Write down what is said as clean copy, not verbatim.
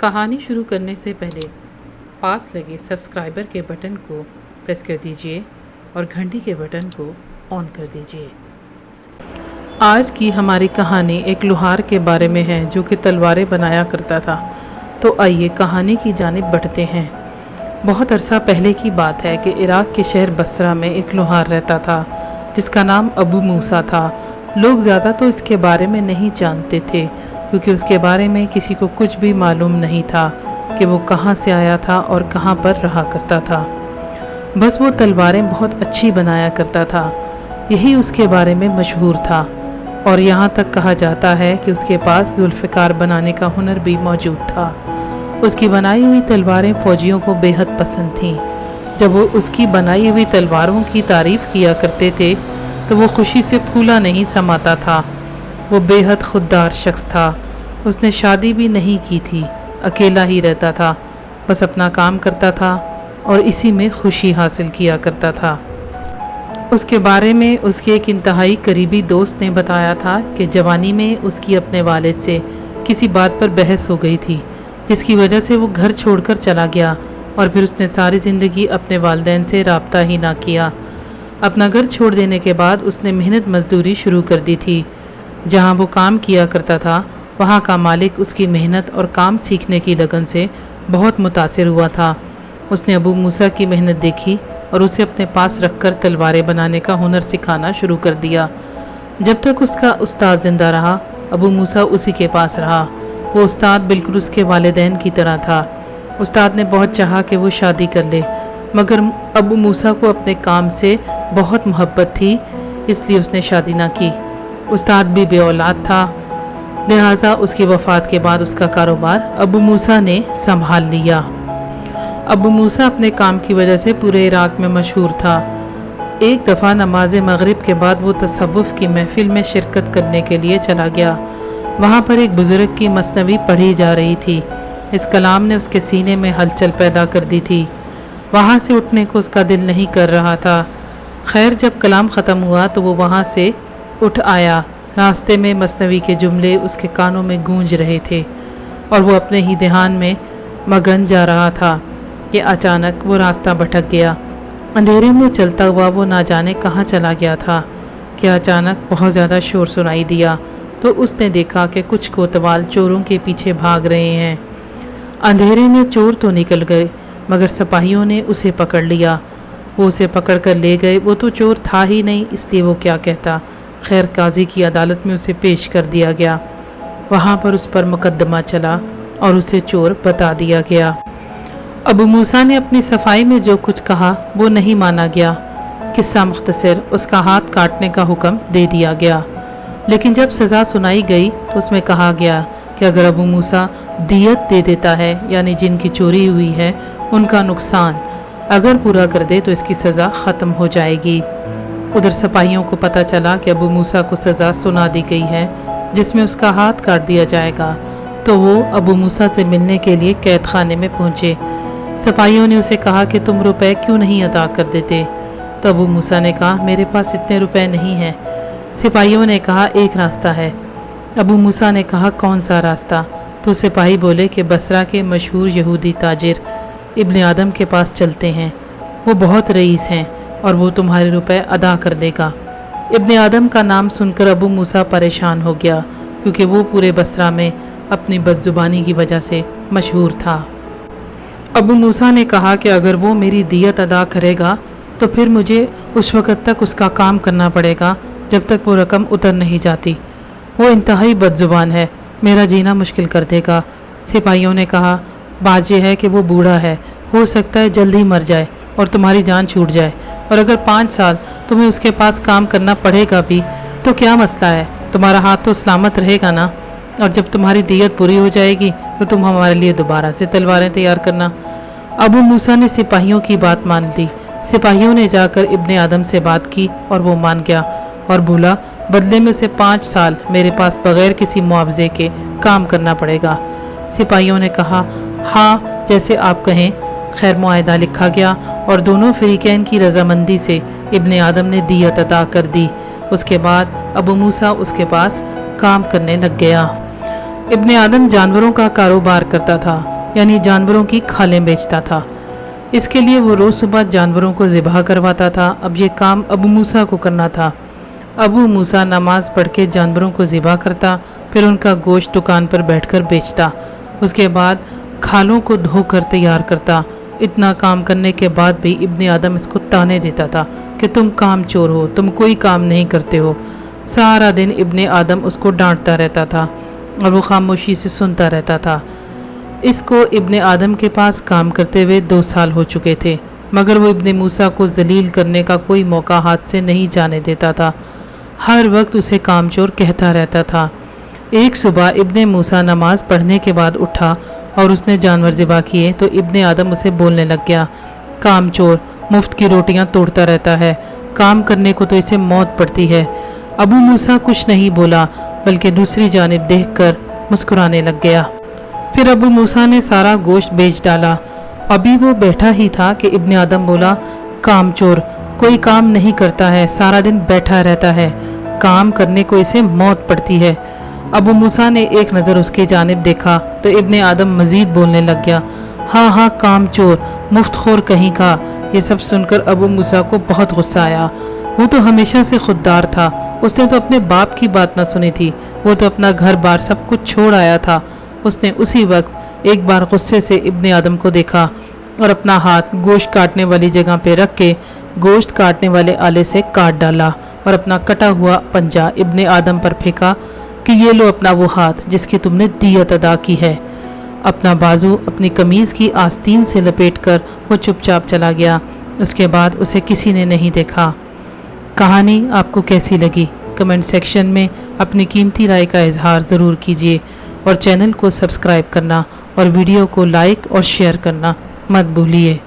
कहानी शुरू करने से पहले पास लगे सब्सक्राइबर के बटन को प्रेस कर दीजिए और घंटी के बटन को ऑन कर दीजिए। आज की हमारी कहानी एक लोहार के बारे में है जो कि तलवारें बनाया करता था। तो आइए कहानी की जानिब बढ़ते हैं। बहुत अरसा पहले की बात है कि इराक के शहर बसरा में एक लोहार रहता था जिसका नाम अबू मूसा था। लोग ज़्यादा तो इसके बारे में नहीं जानते थे क्योंकि उसके बारे में किसी को कुछ भी मालूम नहीं था कि वो कहाँ से आया था और कहाँ पर रहा करता था। बस वो तलवारें बहुत अच्छी बनाया करता था, यही उसके बारे में मशहूर था। और यहाँ तक कहा जाता है कि उसके पास जुल्फ़िकार बनाने का हुनर भी मौजूद था। उसकी बनाई हुई तलवारें फ़ौजियों को बेहद पसंद थीं। जब वो उसकी बनाई हुई तलवारों की तारीफ़ किया करते थे तो वो खुशी से फूला नहीं समाता था। वो बेहद खुददार शख्स था। उसने शादी भी नहीं की थी, अकेला ही रहता था, बस अपना काम करता था और इसी में खुशी हासिल किया करता था। उसके बारे में उसके एक इंतहाई करीबी दोस्त ने बताया था कि जवानी में उसकी अपने वालिद से किसी बात पर बहस हो गई थी जिसकी वजह से वो घर छोड़कर चला गया और फिर उसने सारी ज़िंदगी अपने वालिदैन से राब्ता ही ना किया। अपना घर छोड़ देने के बाद उसने मेहनत मजदूरी शुरू कर दी थी। जहाँ वो काम किया करता था वहाँ का मालिक उसकी मेहनत और काम सीखने की लगन से बहुत मुतासिर हुआ था। उसने अबू मूसा की मेहनत देखी और उसे अपने पास रखकर तलवारें बनाने का हुनर सिखाना शुरू कर दिया। जब तक उसका उस्ताद ज़िंदा रहा अबू मूसा उसी के पास रहा। वो उस्ताद बिल्कुल उसके वालिदैन की तरह था। उस्ताद ने बहुत चाहा कि वो शादी कर ले, मगर अबू मूसा को अपने काम से बहुत मोहब्बत थी, इसलिए उसने शादी ना की। उस्ताद भी बे औलाद था, लिहाजा उसकी वफ़ात के बाद उसका कारोबार अबू मूसा ने संभाल लिया। अबू मूसा अपने काम की वजह से पूरे इराक में मशहूर था। एक दफ़ा नमाज मगरिब के बाद वो तसव्वुफ़ की महफ़िल में शिरकत करने के लिए चला गया। वहाँ पर एक बुज़ुर्ग की मसनवी पढ़ी जा रही थी। इस कलाम ने उसके सीने में हलचल पैदा कर दी थी। वहाँ से उठने को उसका दिल नहीं कर रहा था। खैर जब कलाम ख़त्म हुआ तो वो वहाँ से उठ आया। रास्ते में मसनवी के जुमले उसके कानों में गूंज रहे थे और वो अपने ही ध्यान में मगन जा रहा था कि अचानक वो रास्ता भटक गया। अंधेरे में चलता हुआ वो ना जाने कहाँ चला गया था कि अचानक बहुत ज़्यादा शोर सुनाई दिया तो उसने देखा कि कुछ कोतवाल चोरों के पीछे भाग रहे हैं। अंधेरे में चोर तो निकल गए मगर सिपाहियों ने उसे पकड़ लिया। वो उसे पकड़ कर ले गए। वो तो चोर था ही नहीं, इसलिए वो क्या कहता। खैर काजी की अदालत में उसे पेश कर दिया गया। वहाँ पर उस पर मुकदमा चला और उसे चोर बता दिया गया। अबू मूसा ने अपनी सफाई में जो कुछ कहा वो नहीं माना गया। किस्सा मुख्तसर, उसका हाथ काटने का हुक्म दे दिया गया। लेकिन जब सज़ा सुनाई गई तो उसमें कहा गया कि अगर अबू मूसा दियत दे देता है, यानी जिनकी चोरी हुई है उनका नुकसान अगर पूरा कर दे तो इसकी सज़ा ख़त्म हो जाएगी। उधर सिपाहियों को पता चला कि अबू मूसा को सज़ा सुना दी गई है जिसमें उसका हाथ काट दिया जाएगा, तो वो अबू मूसा से मिलने के लिए कैद खाने में पहुँचे। सिपाहियों ने उसे कहा कि तुम रुपए क्यों नहीं अदा कर देते। तो अबू मूसा ने कहा मेरे पास इतने रुपए नहीं हैं। सिपाहियों ने कहा एक रास्ता है। अबू मूसा ने कहा कौन सा रास्ता। तो सिपाही बोले कि बसरा के मशहूर यहूदी ताजिर इब्न आदम के पास चलते हैं, वो बहुत रईस हैं और वो तुम्हारे रुपए अदा कर देगा। इब्न आदम का नाम सुनकर अबू मूसा परेशान हो गया क्योंकि वो पूरे बसरा में अपनी बदजुबानी की वजह से मशहूर था। अबू मूसा ने कहा कि अगर वो मेरी दियत अदा करेगा तो फिर मुझे उस वक़्त तक उसका काम करना पड़ेगा जब तक वो रकम उतर नहीं जाती। वो इंतहाई बदजुबान है, मेरा जीना मुश्किल कर देगा। सिपाहियों ने कहा बात यह है कि वो बूढ़ा है, हो सकता है जल्दी मर जाए और तुम्हारी जान छूट जाए, और अगर 5 साल तुम्हें उसके पास काम करना पड़ेगा भी तो क्या मसला है, तुम्हारा हाथ तो सलामत रहेगा ना। और जब तुम्हारी दियत पूरी हो जाएगी तो तुम हमारे लिए दोबारा से तलवारें तैयार करना। अबू मूसा ने सिपाहियों की बात मान ली। सिपाहियों ने जाकर इब्ने आदम से बात की और वो मान गया और बोला बदले में उसे 5 साल मेरे पास बगैर किसी मुआवजे के काम करना पड़ेगा। सिपाहियों ने कहा हाँ जैसे आप कहें। खैर मुआहदा लिखा गया और दोनों फरीकैन की रजामंदी से इब्ने आदम ने दियत अदा कर दी। उसके बाद अबू मूसा उसके पास काम करने लग गया। इब्ने आदम जानवरों का कारोबार करता था। यानी जानवरों की खालें बेचता था। इसके लिए वो रोज़ सुबह जानवरों को ज़िबह करवाता था। अब ये काम अबू मूसा को करना था। अबू मूसा नमाज पढ़ के जानवरों को ज़िबह करता, फिर उनका गोश्त दुकान पर बैठकर बेचता। उसके बाद खालों को धोकर तैयार करता। इतना काम करने के बाद भी इब्ने आदम इसको ताने देता था कि तुम काम चोर हो, तुम कोई काम नहीं करते हो। सारा दिन इब्ने आदम उसको डांटता रहता था और वो खामोशी से सुनता रहता था। इसको इब्ने आदम के पास काम करते हुए 2 साल हो चुके थे, मगर वो इब्ने मूसा को जलील करने का कोई मौका हाथ से नहीं जाने देता था। हर वक्त उसे कामचोर कहता रहता था। एक सुबह इब्ने मूसा नमाज पढ़ने के बाद उठा और उसने जानवर ज़िबा किए तो इब्ने आदम उसे बोलने लग गया, कामचोर, मुफ्त की रोटियां तोड़ता रहता है, काम करने को तो इसे मौत पड़ती है। अबू मूसा कुछ नहीं बोला, बल्कि दूसरी जानिब देखकर मुस्कुराने लग गया। फिर अबू मूसा ने सारा गोश्त बेच डाला। अभी वो बैठा ही था कि इब्ने आदम बोला, कामचोर, कोई काम नहीं करता है, सारा दिन बैठा रहता है, काम करने को इसे मौत पड़ती है। अबू मूसा ने एक नज़र उसकी जानिब देखा तो इब्ने आदम मज़ीद बोलने लग गया, हाँ हाँ कामचोर, मुफ्तखोर कहीं का। ये सब सुनकर अबू मूसा को बहुत गुस्सा आया। वो तो हमेशा से खुददार था, उसने तो अपने बाप की बात ना सुनी थी, वो तो अपना घर बार सब कुछ छोड़ आया था। उसने उसी वक्त एक बार गुस्से से इब्ने आदम को देखा और अपना हाथ गोश्त काटने वाली जगह पे रख के गोश्त काटने वाले आले से काट डाला और अपना कटा हुआ पंजा इब्ने आदम पर फेंका कि ये लो अपना वो हाथ जिसकी तुमने दियत अदा की है। अपना बाजू अपनी कमीज़ की आस्तीन से लपेटकर वो चुपचाप चला गया। उसके बाद उसे किसी ने नहीं देखा। कहानी आपको कैसी लगी कमेंट सेक्शन में अपनी कीमती राय का इजहार ज़रूर कीजिए और चैनल को सब्सक्राइब करना और वीडियो को लाइक और शेयर करना मत भूलिए।